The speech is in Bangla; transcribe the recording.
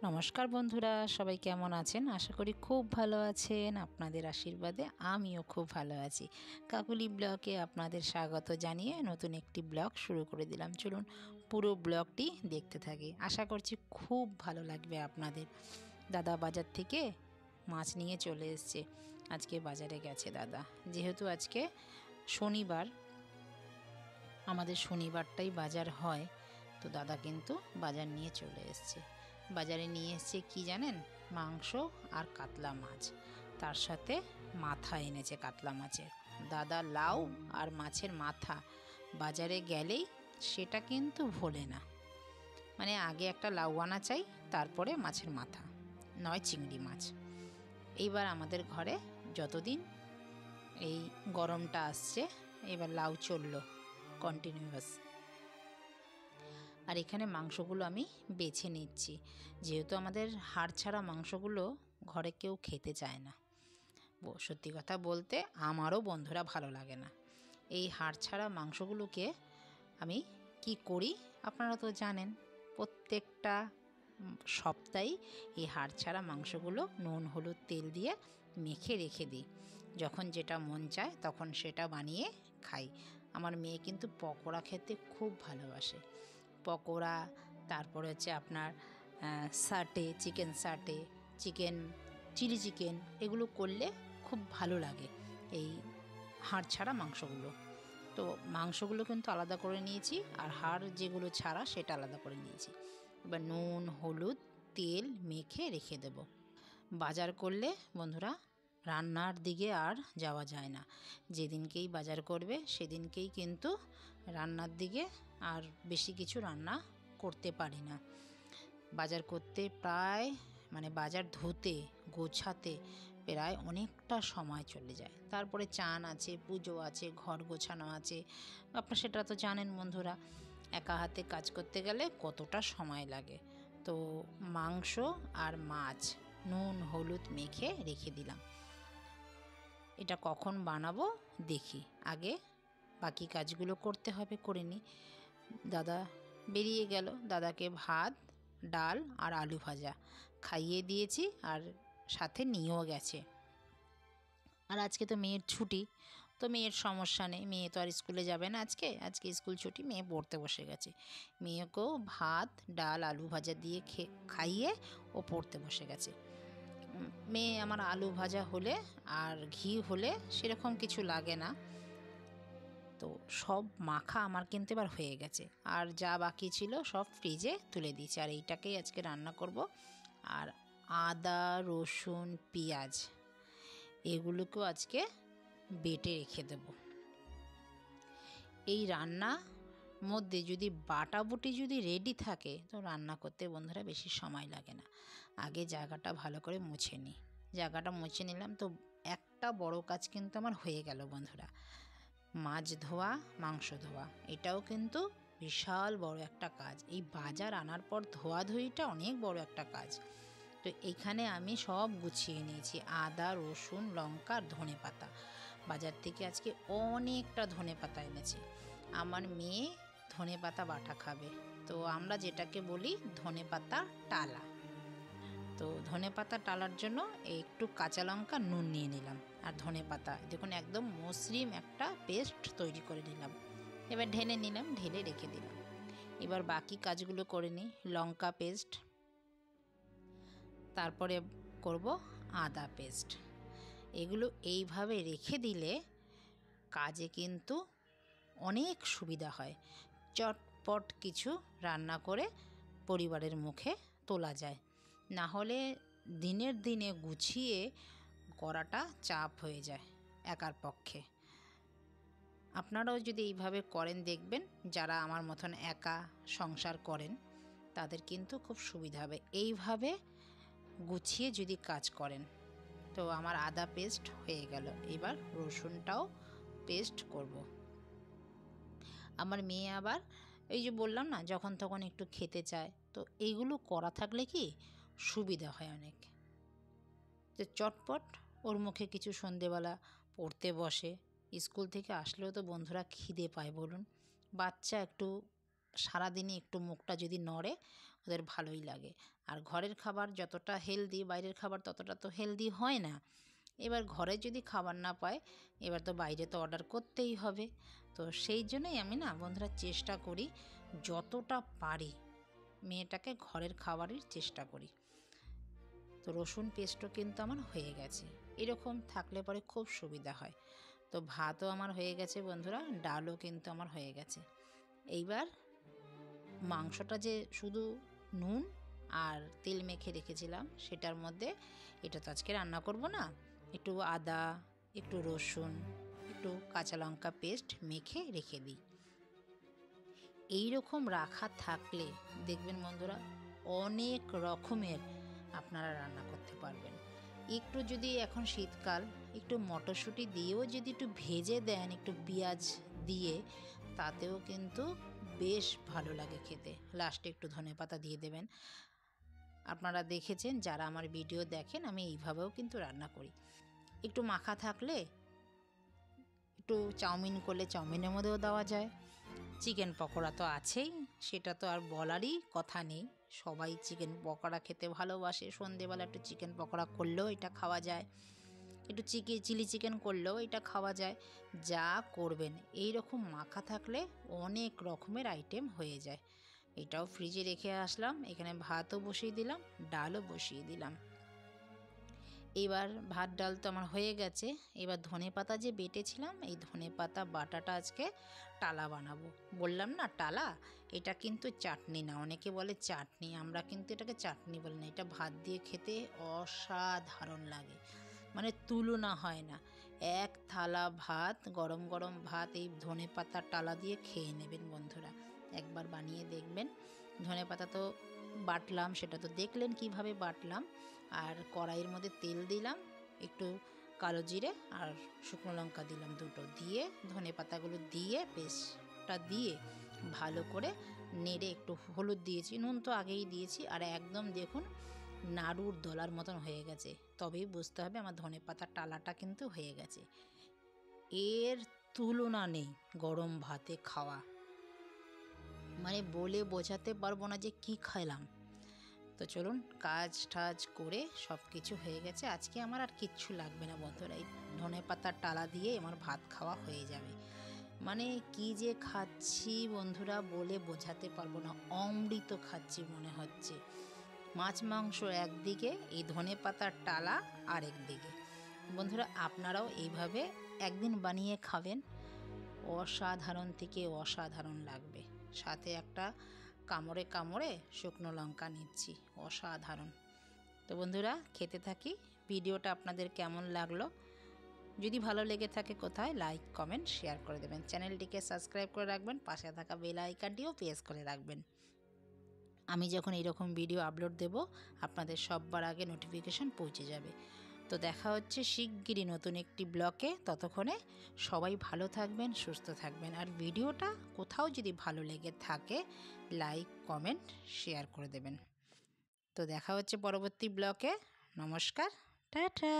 নমস্কার বন্ধুরা, সবাই কেমন আছেন? আশা করি খুব ভালো আছেন। আপনাদের আশীর্বাদে আমিও খুব ভালো আছি। কাকুলি ব্লগে আপনাদের স্বাগত জানিয়ে নতুন একটি ব্লগ শুরু করে দিলাম। চলুন পুরো ব্লগটি দেখতে থাকি। আশা করছি খুব ভালো লাগবে আপনাদের। দাদা বাজার থেকে মাছ নিয়ে চলে এসেছে। আজকে বাজারে গেছে দাদা, যেহেতু আজকে শনিবার, আমাদের শনিবারটাই বাজার হয়, তো দাদা কিন্তু বাজার নিয়ে চলে এসেছে। বাজারে নিয়ে এসেছে কি জানেন? মাংস আর কাতলা মাছ, তার সাথে মাথা এনেছে কাতলা মাছের। দাদা লাউ আর মাছের মাথা বাজারে গেলেই সেটা কিন্তু ভোলে না। মানে আগে একটা লাউ আনা চাই, তারপরে মাছের মাথা, নয় চিংড়ি মাছ। এইবার আমাদের ঘরে যতদিন এই গরমটা আসছে, এবার লাউ চললো কন্টিনিউয়াস। আর এখানে মাংসগুলো আমি বেছে নিচ্ছি, যেহেতু আমাদের হাড় ছাড়া মাংসগুলো ঘরে কেউ খেতে চায় না। সত্যি কথা বলতে আমারও বন্ধুরা ভালো লাগে না। এই হাড় ছাড়া মাংসগুলোকে আমি কি করি আপনারা তো জানেন, প্রত্যেকটা সপ্তাহেই এই হাড় ছাড়া মাংসগুলো নুন হলুদ তেল দিয়ে মেখে রেখে দিই। যখন যেটা মন চায় তখন সেটা বানিয়ে খাই। আমার মেয়ে কিন্তু পকোড়া খেতে খুব ভালোবাসে। পকোড়া, তারপরে হচ্ছে আপনার satay, chicken satay, chicken chilli chicken, এগুলো করলে খুব ভালো লাগে এই হাড় ছাড়া মাংসগুলো। তো মাংসগুলো কিন্তু আলাদা করে নিয়েছি, আর হাড় যেগুলো ছাড়া সেটা আলাদা করে নিয়েছি। এবার নুন হলুদ তেল মেখে রেখে দেব। বাজার করলে বন্ধুরা রান্নার দিকে আর যাওয়া যায় না। যেদিনকেই বাজার করবে সেদিনকেই কিন্তু রান্নার দিকে আর বেশি কিছু রান্না করতে পারি না। বাজার করতে প্রায় বাজার ধুতে গোছাতে প্রায় অনেকটা সময় চলে যায়। তারপরে চান আছে, পুজো আছে, ঘর গোছানো আছে। আপনারা সেটা তো জানেন বন্ধুরা, একা হাতে কাজ করতে গেলে কতটা সময় লাগে। তো মাংস আর মাছ নুন হলুদ মেখে রেখে দিলাম। এটা কখন বানাবো দেখি, আগে বাকি কাজগুলো করতে হবে, করে নিই। দাদা বেরিয়ে গেল, দাদাকে ভাত ডাল আর আলু ভাজা খাইয়ে দিয়েছি, আর সাথে নিয়েও গেছে। আর আজকে তো মেয়ের ছুটি, তো মেয়ের সমস্যা নেই, মেয়ে তো আর স্কুলে যাবে না। আজকে স্কুল ছুটি, মেয়ে পড়তে বসে গেছে। মেয়েকেও ভাত ডাল আলু ভাজা দিয়ে খাইয়ে ও পড়তে বসে গেছে। মেয়ে আমার আলু ভাজা হলে আর ঘি হলে সেরকম কিছু লাগে না। তো সব মাখা আমার কিন্তু এবার হয়ে গেছে, আর যা বাকি ছিল সব ফ্রিজে তুলে দিয়েছি। আর এইটাকেই আজকে রান্না করব। আর আদা রসুন পেঁয়াজ এগুলোকেও আজকে বেটে রেখে দেব। এই রান্না মধ্যে যদি বাটাবুটি যদি রেডি থাকে তো রান্না করতে বন্ধুরা বেশি সময় লাগে না। আগে জায়গাটা ভালো করে মুছে নিই। জায়গাটা মুছে নিলাম তো একটা বড় কাজ কিন্তু আমার হয়ে গেল বন্ধুরা। মাছ ধোয়া মাংস ধোয়া এটাও কিন্তু বিশাল বড় একটা কাজ। এই বাজার আনার পর ধোয়াধুয়িটা অনেক বড় একটা কাজ। তো এখানে আমি সব গুছিয়ে নিয়েছি, আদা রসুন লঙ্কা ধনে পাতা। বাজার থেকে আজকে অনেকটা ধনে পাতা এনেছি। আমার মেয়ে ধনে পাতা বাটা খাবে, তো আমরা যেটাকে বলি ধনে পাতা টালা। তো ধনে পাতা টালার জন্য একটু কাঁচা লঙ্কা নুন নিয়ে নিলাম, আর ধনে পাতা দেখুন একদম মসৃণ একটা পেস্ট তৈরি করে নিলাম। এবার ঢেলে নিলাম, ঢেলে রেখে দিলাম। এবার বাকি কাজগুলো করে নিই। লঙ্কা পেস্ট, তারপরে করব আদা পেস্ট। এগুলো এইভাবে রেখে দিলে কাজে কিন্তু অনেক সুবিধা হয়। চটপট কিছু রান্না করে পরিবারের মুখে তোলা যায়। না হলে দিনের দিনে গুছিয়ে করাটা চাপ হয়ে যায় একার পক্ষে। আপনারাও যদি এইভাবে করেন দেখবেন, যারা আমার মতন একা সংসার করেন তাদের কিন্তু খুব সুবিধা হবে এইভাবে গুছিয়ে যদি কাজ করেন। তো আমার আদা পেস্ট হয়ে গেল, এবার রসুনটাও পেস্ট করব। আমার মেয়ে আবার এই যে বললাম না, যখন তখন একটু খেতে চায়, তো এইগুলো করা থাকলে কি সুবিধা হয় অনেক। যে চটপট ওর মুখে কিছু সন্ধেবেলা পড়তে বসে, স্কুল থেকে আসলেও তো বন্ধুরা খিদে পায় বলুন। বাচ্চা একটু সারাদিনে একটু মুখটা যদি নড়ে ওদের ভালোই লাগে। আর ঘরের খাবার যতটা হেলদি বাইরের খাবার ততটা তো হেলদি হয় না। এবার ঘরে যদি খাবার না পায় এবার তো বাইরে তো অর্ডার করতেই হবে। তো সেই জন্যই আমি না বন্ধুরা চেষ্টা করি যতটা পারি মেয়েটাকে ঘরের খাবারের চেষ্টা করি। তো রসুন পেস্টও কিন্তু আমার হয়ে গেছে, এরকম থাকলে পরে খুব সুবিধা হয়। তো ভাতও আমার হয়ে গেছে বন্ধুরা, ডালও কিন্তু আমার হয়ে গেছে। এইবার মাংসটা যে শুধু নুন আর তেল মেখে রেখেছিলাম সেটার মধ্যে, এটা তো আজকে রান্না করব না, একটু আদা, একটু রসুন, একটু কাঁচা লঙ্কা পেস্ট মেখে রেখে দিই। এই রকম রাখা থাকলে দেখবেন বন্ধুরা অনেক রকমের আপনারা রান্না করতে পারবেন। একটু যদি এখন শীতকাল একটু মটরশুঁটি দিয়েও যদি একটু ভেজে দেন একটু পেঁয়াজ দিয়ে, তাতেও কিন্তু বেশ ভালো লাগে খেতে। লাস্টে একটু ধনেপাতা দিয়ে দেবেন। আপনারা দেখেছেন যারা আমার ভিডিও দেখেন আমি এইভাবেও কিন্তু রান্না করি। একটু মাখা থাকলে একটু চাউমিন করলে চাউমিনের মধ্যেও দেওয়া যায়। চিকেন পকোড়া তো আছেই, সেটা তো আর বলারই কথা নেই, সবাই চিকেন পকোড়া খেতে ভালোবাসে। সন্ধেবেলা একটু চিকেন পকোড়া করলেও এটা খাওয়া যায়, একটু চিলি চিকেন করলেও এটা খাওয়া যায়। যা করবেন এই রকম মাখা থাকলে অনেক রকমের আইটেম হয়ে যায়। এটাও ফ্রিজে রেখে আসলাম, এখানে ভাতও বসিয়ে দিলাম, ডালও বসিয়ে দিলাম। এবার ভাত ডাল তো আমার হয়ে গেছে। এবার ধনেপাতা যে বেটেছিলাম এই ধনেপাতা বাটাটা আজকে টালা বানাবো। বললাম না টালা, এটা কিন্তু চাটনি না, অনেকে বলে চাটনি, আমরা কিন্তু এটাকে চাটনি বলি না। এটা ভাত দিয়ে খেতে অসাধারণ লাগে, মানে তুলনা হয় না। এক থালা ভাত, গরম গরম ভাত এই ধনেপাতার টালা দিয়ে খেয়ে নেবেন বন্ধুরা, একবার বানিয়ে দেখবেন। ধনেপাতা তো বাটলাম, সেটা তো দেখলেন কিভাবে বাটলাম। আর কড়াইয়ের মধ্যে তেল দিলাম, একটু কালো জিরে আর শুকনো লঙ্কা দিলাম, দুটো দিয়ে ধনে পাতাগুলো দিয়ে পেস্টটা দিয়ে ভালো করে নেড়ে, একটু হলুদ দিয়েছি, নুন তো আগেই দিয়েছি, আর একদম দেখুন নাড়ুর দলার মতন হয়ে গেছে। তবেই বুঝতে হবে আমার ধনে পাতার টালাটা কিন্তু হয়ে গেছে। এর তুলনা নেই গরম ভাতে খাওয়া, মানে বলে বোঝাতে পারবো না যে কি খাইলাম। তো চলুন কাজ টাজ করে সব কিছু হয়ে গেছে, আজকে আমার আর কিচ্ছু লাগবে না বন্ধুরা। এই ধনে পাতার টালা দিয়ে আমার ভাত খাওয়া হয়ে যাবে। মানে কি যে খাচ্ছি বন্ধুরা বলে বোঝাতে পারবো না, অমৃত খাচ্ছি মনে হচ্ছে। মাছ মাংস একদিকে, এই ধনে পাতার টালা আরেক দিকে। বন্ধুরা আপনারাও এইভাবে একদিন বানিয়ে খাবেন, অসাধারণ থেকে অসাধারণ লাগবে। সাথে একটা কামড়ে কামড়ে শুকনো লঙ্কা নিচ্ছি, অসাধারণ। তো বন্ধুরা খেতে থাকি। ভিডিওটা আপনাদের কেমন লাগলো, যদি ভালো লেগে থাকে কোথায় লাইক কমেন্ট শেয়ার করে দেবেন, চ্যানেলটিকে সাবস্ক্রাইব করে রাখবেন, পাশে থাকা বেল আইকনটিও প্রেস করে রাখবেন। আমি যখন এইরকম ভিডিও আপলোড দেব আপনাদের সবার আগে নোটিফিকেশন পৌঁছে যাবে। তো দেখা হচ্ছে শিগগিরই নতুন একটি ব্লগে, ততক্ষণে সবাই ভালো থাকবেন, সুস্থ থাকবেন। আর ভিডিওটা কোথাও যদি ভালো লেগে থাকে লাইক কমেন্ট শেয়ার করে দেবেন। তো দেখা হচ্ছে পরবর্তী ব্লগে। নমস্কার, টাটা।